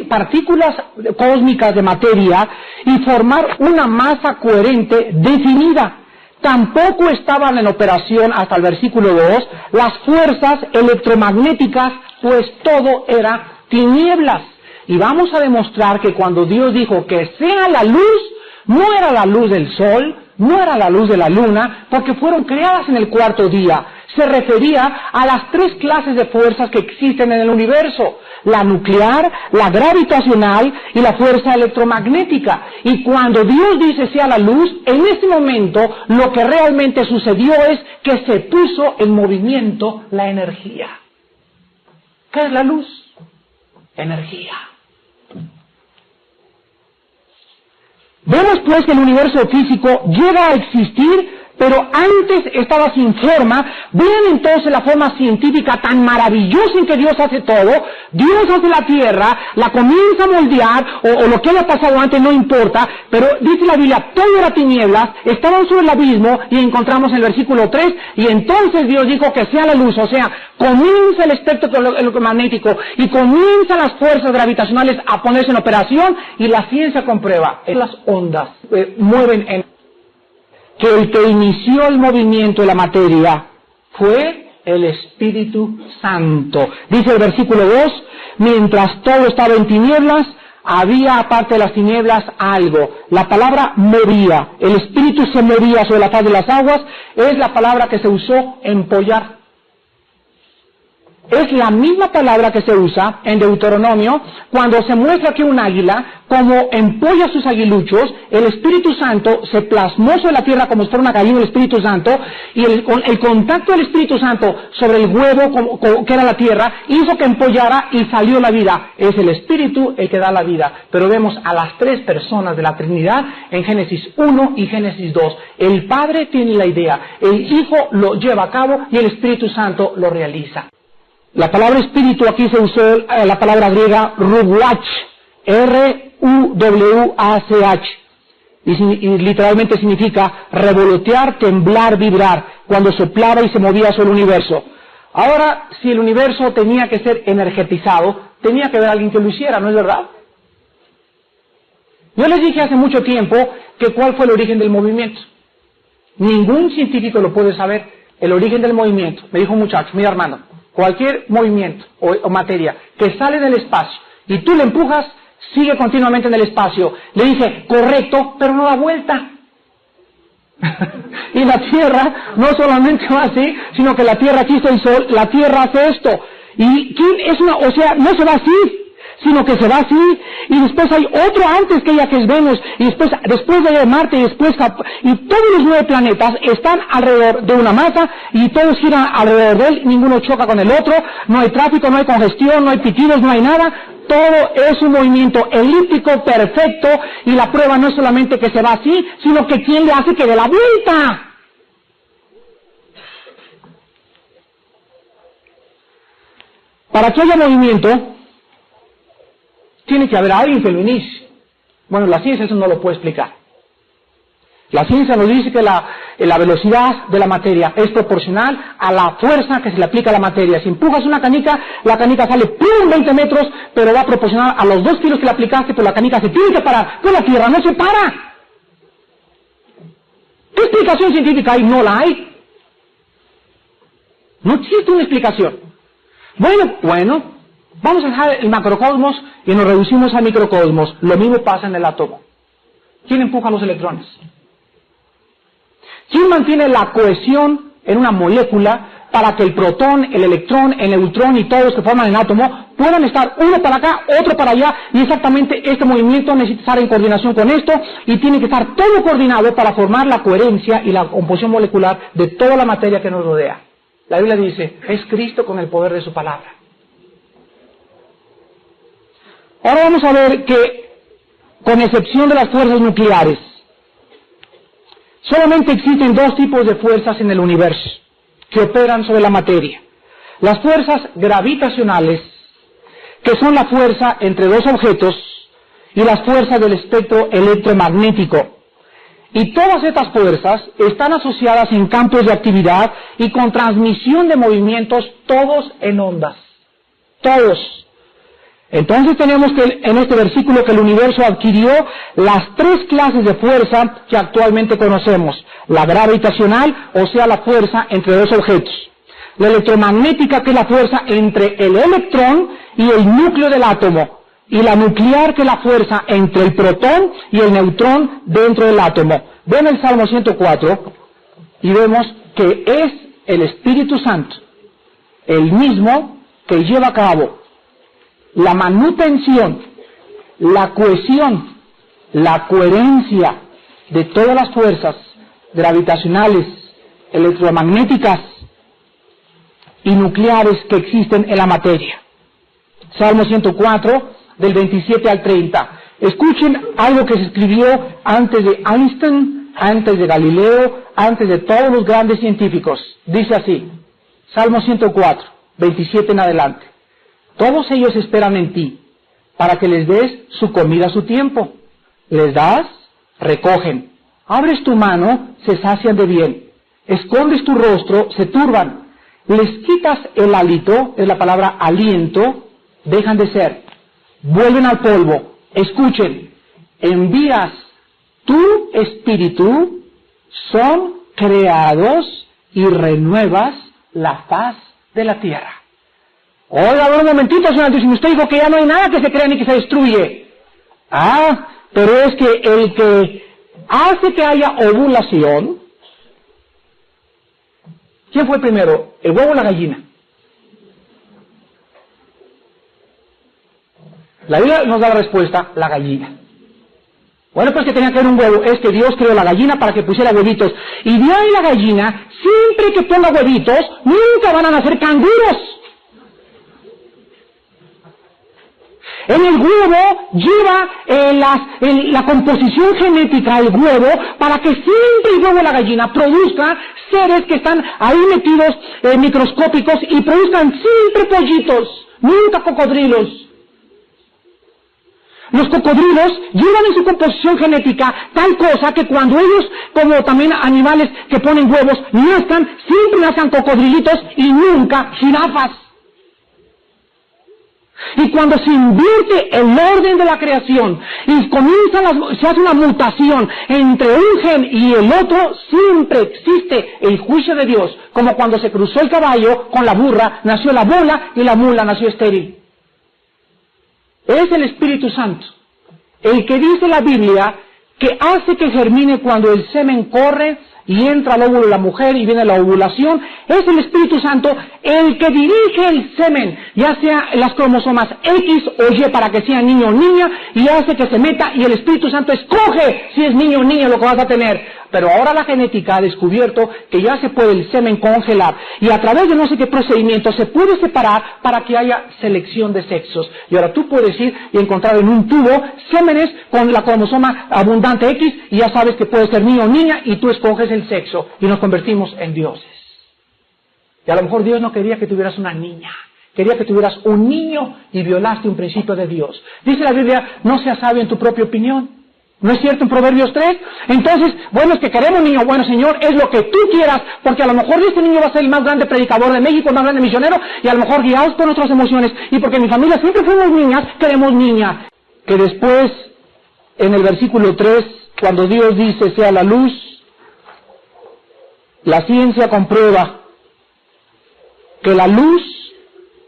Speaker 1: partículas cósmicas de materia y formar una masa coherente definida. Tampoco estaban en operación hasta el versículo 2 las fuerzas electromagnéticas, pues todo era tinieblas. Y vamos a demostrar que cuando Dios dijo que sea la luz, no era la luz del sol, no era la luz de la luna, porque fueron creadas en el cuarto día. Se refería a las tres clases de fuerzas que existen en el universo: la nuclear, la gravitacional y la fuerza electromagnética. Y cuando Dios dice sea la luz, en este momento lo que realmente sucedió es que se puso en movimiento la energía. ¿Qué es la luz? Energía. Vemos pues que el universo físico llega a existir, pero antes estaba sin forma. Vean entonces la forma científica tan maravillosa en que Dios hace todo. Dios hace la tierra, la comienza a moldear, o lo que haya pasado antes no importa, pero dice la Biblia, todo era tinieblas, estaban sobre el abismo, y encontramos en el versículo 3, y entonces Dios dijo que sea la luz, o sea, comienza el espectro electromagnético, y comienzan las fuerzas gravitacionales a ponerse en operación, y la ciencia comprueba, las ondas mueven en... que el que inició el movimiento de la materia fue el Espíritu Santo. Dice el versículo 2, mientras todo estaba en tinieblas, había aparte de las tinieblas algo. La palabra movía, el Espíritu se movía sobre la faz de las aguas, es la palabra que se usó empollar. Es la misma palabra que se usa en Deuteronomio cuando se muestra que un águila, como empolla sus aguiluchos, el Espíritu Santo se plasmó sobre la tierra como si fuera una gallina del Espíritu Santo, y el contacto del Espíritu Santo sobre el huevo que era la tierra hizo que empollara y salió la vida. Es el Espíritu el que da la vida. Pero vemos a las tres personas de la Trinidad en Génesis 1 y Génesis 2. El Padre tiene la idea, el Hijo lo lleva a cabo y el Espíritu Santo lo realiza. La palabra espíritu aquí se usó la palabra griega ruwach, R-U-W-A-C-H, y literalmente significa revolotear, temblar, vibrar, cuando soplaba y se movía sobre el universo. Ahora, si el universo tenía que ser energetizado, tenía que haber alguien que lo hiciera, ¿no es verdad? Yo les dije hace mucho tiempo que cuál fue el origen del movimiento. Ningún científico lo puede saber, el origen del movimiento. Me dijo un muchacho, mira Armando, cualquier movimiento o materia que sale del espacio y tú le empujas, sigue continuamente en el espacio. Le dije, correcto, pero no da vuelta. Y la Tierra no solamente va así, sino que la Tierra, aquí está el Sol, la Tierra hace esto. Y ¿quién es una? O sea, no se va así, sino que se va así, y después hay otro antes que ella, que es Venus, y después de ella Marte, y todos los 9 planetas están alrededor de una masa, y todos giran alrededor de él, ninguno choca con el otro, no hay tráfico, no hay congestión, no hay pitidos, no hay nada, todo es un movimiento elíptico perfecto, y la prueba no es solamente que se va así, sino que ¿quién le hace que dé la vuelta? Para que haya movimiento, tiene que haber alguien que lo inicie. Bueno, la ciencia eso no lo puede explicar. La ciencia nos dice que la velocidad de la materia es proporcional a la fuerza que se le aplica a la materia. Si empujas una canica, la canica sale ¡pum! 20 metros, pero va proporcional a los 2 kilos que le aplicaste, pero la canica se tiene que parar. Pues la Tierra no se para. ¿Qué explicación científica hay? No la hay. No existe una explicación. Bueno. Vamos a dejar el macrocosmos y nos reducimos al microcosmos. Lo mismo pasa en el átomo. ¿Quién empuja los electrones? ¿Quién mantiene la cohesión en una molécula para que el protón, el electrón, el neutrón y todos los que forman el átomo puedan estar uno para acá, otro para allá? Y exactamente este movimiento necesita estar en coordinación con esto, y tiene que estar todo coordinado para formar la coherencia y la composición molecular de toda la materia que nos rodea. La Biblia dice, es Cristo con el poder de su palabra. Ahora vamos a ver que, con excepción de las fuerzas nucleares, solamente existen dos tipos de fuerzas en el universo que operan sobre la materia. Las fuerzas gravitacionales, que son la fuerza entre dos objetos, y las fuerzas del espectro electromagnético. Y todas estas fuerzas están asociadas en campos de actividad y con transmisión de movimientos, todos en ondas. Todos. Entonces tenemos que en este versículo que el universo adquirió las tres clases de fuerza que actualmente conocemos. La gravitacional, o sea, la fuerza entre dos objetos. La electromagnética, que es la fuerza entre el electrón y el núcleo del átomo. Y la nuclear, que es la fuerza entre el protón y el neutrón dentro del átomo. Ven el Salmo 104 y vemos que es el Espíritu Santo, el mismo que lleva a cabo la manutención, la cohesión, la coherencia de todas las fuerzas gravitacionales, electromagnéticas y nucleares que existen en la materia. Salmo 104, del 27 al 30. Escuchen algo que se escribió antes de Einstein, antes de Galileo, antes de todos los grandes científicos. Dice así, Salmo 104, 27 en adelante. Todos ellos esperan en ti, para que les des su comida a su tiempo. Les das, recogen. Abres tu mano, se sacian de bien. Escondes tu rostro, se turban. Les quitas el hálito, es la palabra aliento, dejan de ser. Vuelven al polvo. Escuchen. Envías tu espíritu, son creados y renuevas la faz de la tierra. Oiga, un momentito, señor, si usted dijo que ya no hay nada que se crea ni que se destruye. Ah, pero es que el que hace que haya ovulación, ¿quién fue primero? ¿El huevo o la gallina? La Biblia nos da la respuesta, la gallina. Bueno, pues que tenía que haber un huevo, es que Dios creó la gallina para que pusiera huevitos. Y de ahí la gallina, siempre que ponga huevitos, nunca van a nacer canguros. En el huevo lleva la composición genética del huevo para que siempre el huevo de la gallina produzca seres que están ahí metidos microscópicos y produzcan siempre pollitos, nunca cocodrilos. Los cocodrilos llevan en su composición genética tal cosa que cuando ellos, como también animales que ponen huevos, nazcan, siempre nazcan cocodrilitos y nunca jirafas. Y cuando se invierte el orden de la creación y se hace una mutación entre un gen y el otro, siempre existe el juicio de Dios, como cuando se cruzó el caballo con la burra, nació la bola y la mula nació estéril. Es el Espíritu Santo, el que dice la Biblia que hace que germine cuando el semen corre y entra al óvulo de la mujer y viene la ovulación. Es el Espíritu Santo el que dirige el semen, ya sea las cromosomas X o Y para que sea niño o niña, y hace que se meta, y el Espíritu Santo escoge si es niño o niña lo que vas a tener. Pero ahora la genética ha descubierto que ya se puede el semen congelar, y a través de no sé qué procedimiento se puede separar para que haya selección de sexos. Y ahora tú puedes ir y encontrar en un tubo sémenes con la cromosoma abundante X, y ya sabes que puede ser niño o niña, y tú escoges el sexo, y nos convertimos en dioses. Y a lo mejor Dios no quería que tuvieras una niña, quería que tuvieras un niño, y violaste un principio de Dios. Dice la Biblia, no seas sabio en tu propia opinión. ¿No es cierto en Proverbios 3? Entonces, bueno, es que queremos niño. Bueno, Señor, es lo que tú quieras, porque a lo mejor este niño va a ser el más grande predicador de México, el más grande misionero, y a lo mejor guiados por nuestras emociones, y porque en mi familia siempre fuimos niñas, queremos niña. Que después, en el versículo 3, cuando Dios dice, sea la luz, la ciencia comprueba que la luz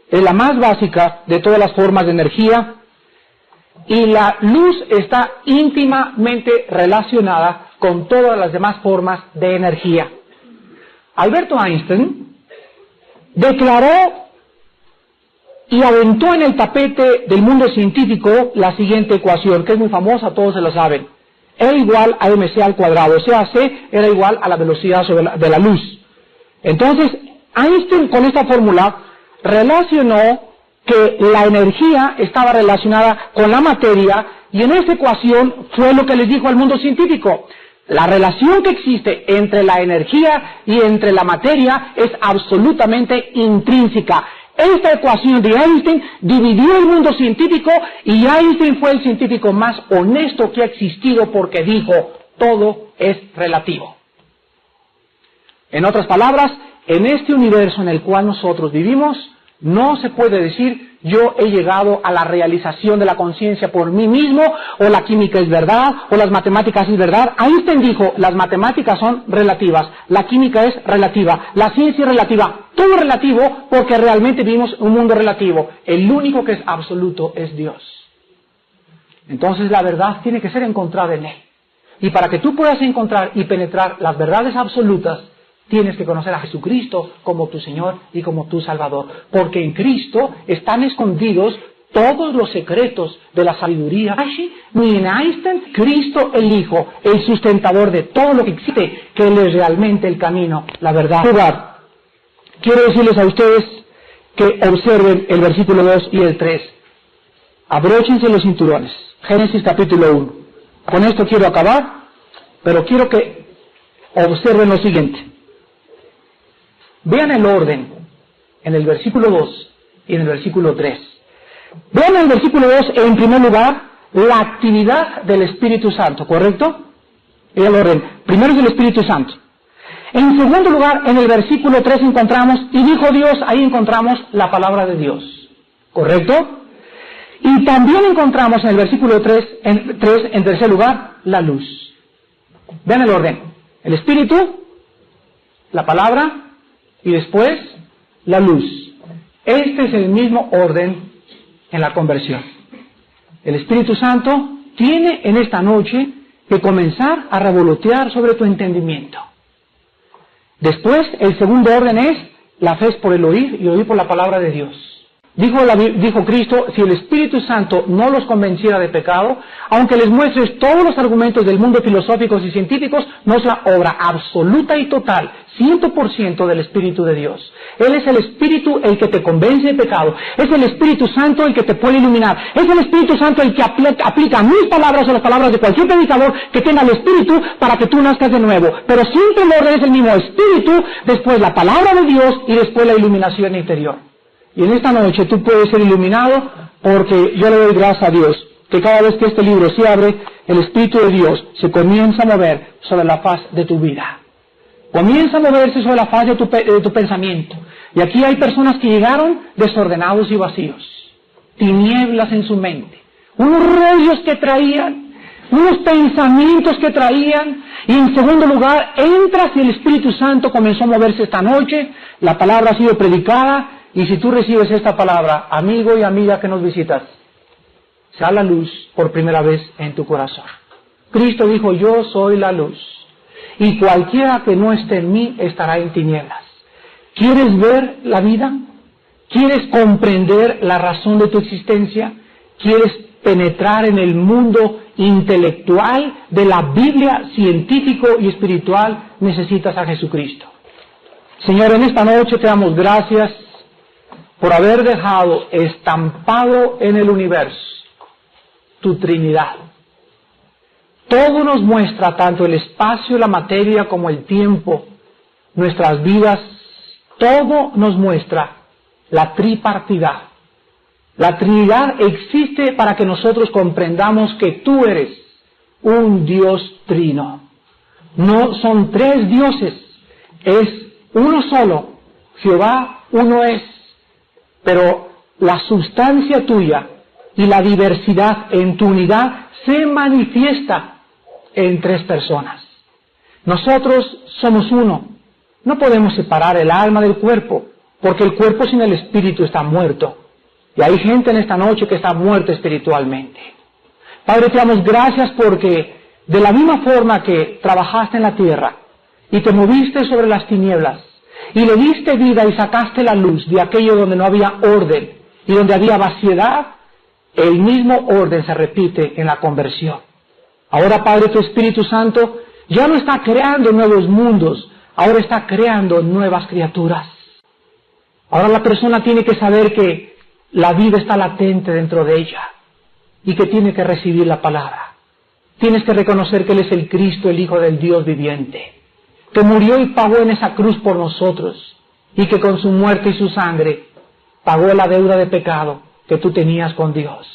Speaker 1: es la más básica de todas las formas de energía, y la luz está íntimamente relacionada con todas las demás formas de energía. Alberto Einstein declaró y aventó en el tapete del mundo científico la siguiente ecuación, que es muy famosa, todos se lo saben. E igual a mc al cuadrado, o sea, c era igual a la velocidad de la luz. Entonces, Einstein con esta fórmula relacionó que la energía estaba relacionada con la materia, y en esta ecuación fue lo que les dijo al mundo científico. La relación que existe entre la energía y entre la materia es absolutamente intrínseca. Esta ecuación de Einstein dividió el mundo científico, y Einstein fue el científico más honesto que ha existido porque dijo, todo es relativo. En otras palabras, en este universo en el cual nosotros vivimos, no se puede decir, yo he llegado a la realización de la conciencia por mí mismo, o la química es verdad, o las matemáticas es verdad. Einstein dijo, las matemáticas son relativas, la química es relativa, la ciencia es relativa, todo es relativo porque realmente vivimos un mundo relativo. El único que es absoluto es Dios. Entonces la verdad tiene que ser encontrada en Él. Y para que tú puedas encontrar y penetrar las verdades absolutas, tienes que conocer a Jesucristo como tu Señor y como tu Salvador. Porque en Cristo están escondidos todos los secretos de la sabiduría. Ni en Einstein, Cristo el Hijo, el sustentador de todo lo que existe, que Él es realmente el camino, la verdad. Quiero decirles a ustedes que observen el versículo 2 y el 3. Abróchense los cinturones. Génesis capítulo 1. Con esto quiero acabar, pero quiero que observen lo siguiente. Vean el orden en el versículo 2 y en el versículo 3. Vean en el versículo 2, en primer lugar, la actividad del Espíritu Santo, ¿correcto? Vean el orden. Primero es el Espíritu Santo. En segundo lugar, en el versículo 3 encontramos, y dijo Dios, ahí encontramos la palabra de Dios, ¿correcto? Y también encontramos en el versículo 3, en tercer lugar, la luz. Vean el orden. El Espíritu, la palabra, y después la luz. Este es el mismo orden en la conversión. El Espíritu Santo tiene en esta noche que comenzar a revolotear sobre tu entendimiento. Después, el segundo orden es, la fe es por el oír, y oír por la palabra de Dios. Dijo Cristo, si el Espíritu Santo no los convenciera de pecado, aunque les muestres todos los argumentos del mundo filosóficos y científicos, no es la obra absoluta y total, 100% del Espíritu de Dios. Él es el Espíritu el que te convence de pecado, es el Espíritu Santo el que te puede iluminar, es el Espíritu Santo el que aplica mis palabras o las palabras de cualquier predicador que tenga el Espíritu para que tú nazcas de nuevo. Pero siempre el orden es el mismo Espíritu, después la palabra de Dios y después la iluminación interior. Y en esta noche tú puedes ser iluminado porque yo le doy gracias a Dios que cada vez que este libro se abre, el Espíritu de Dios se comienza a mover sobre la faz de tu vida. Comienza a moverse sobre la faz de tu pensamiento. Y aquí hay personas que llegaron desordenados y vacíos, tinieblas en su mente, unos rollos que traían, unos pensamientos que traían, y en segundo lugar, entras y el Espíritu Santo comenzó a moverse esta noche, la palabra ha sido predicada. Y si tú recibes esta palabra, amigo y amiga que nos visitas, sea la luz por primera vez en tu corazón. Cristo dijo, yo soy la luz, y cualquiera que no esté en mí estará en tinieblas. ¿Quieres ver la vida? ¿Quieres comprender la razón de tu existencia? ¿Quieres penetrar en el mundo intelectual de la Biblia, científico y espiritual? Necesitas a Jesucristo. Señor, en esta noche te damos gracias por haber dejado estampado en el universo tu Trinidad. Todo nos muestra, tanto el espacio, la materia, como el tiempo, nuestras vidas, todo nos muestra la tripartidad. La Trinidad existe para que nosotros comprendamos que tú eres un Dios trino. No son tres dioses, es uno solo. Jehová uno es. Pero la sustancia tuya y la diversidad en tu unidad se manifiesta en tres personas. Nosotros somos uno. No podemos separar el alma del cuerpo, porque el cuerpo sin el espíritu está muerto. Y hay gente en esta noche que está muerta espiritualmente. Padre, te damos gracias porque de la misma forma que trabajaste en la tierra y te moviste sobre las tinieblas, y le diste vida y sacaste la luz de aquello donde no había orden y donde había vaciedad, el mismo orden se repite en la conversión. Ahora, Padre, tu Espíritu Santo ya no está creando nuevos mundos, ahora está creando nuevas criaturas. Ahora la persona tiene que saber que la vida está latente dentro de ella y que tiene que recibir la palabra. Tienes que reconocer que Él es el Cristo, el Hijo del Dios viviente, que murió y pagó en esa cruz por nosotros y que con su muerte y su sangre pagó la deuda de pecado que tú tenías con Dios.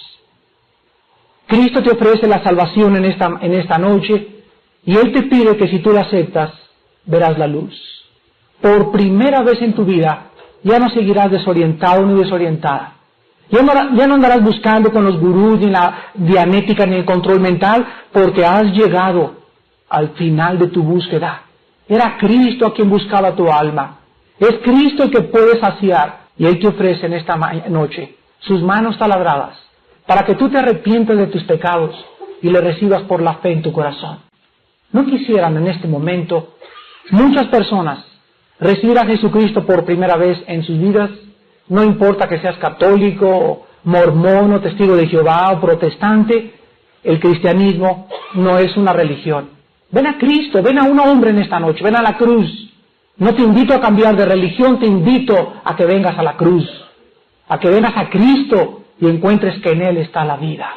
Speaker 1: Cristo te ofrece la salvación en esta noche y Él te pide que si tú la aceptas, verás la luz. Por primera vez en tu vida, ya no seguirás desorientado ni desorientada. Ya no andarás buscando con los gurús, ni la dianética, ni el control mental, porque has llegado al final de tu búsqueda. Era Cristo a quien buscaba tu alma. Es Cristo el que puede saciar, y Él te ofrece en esta noche sus manos taladradas, para que tú te arrepientas de tus pecados y le recibas por la fe en tu corazón. ¿No quisieran en este momento muchas personas recibir a Jesucristo por primera vez en sus vidas? No importa que seas católico, mormón o testigo de Jehová o protestante, el cristianismo no es una religión. Ven a Cristo, ven a un hombre en esta noche, ven a la cruz. No te invito a cambiar de religión, te invito a que vengas a la cruz, a que vengas a Cristo y encuentres que en Él está la vida.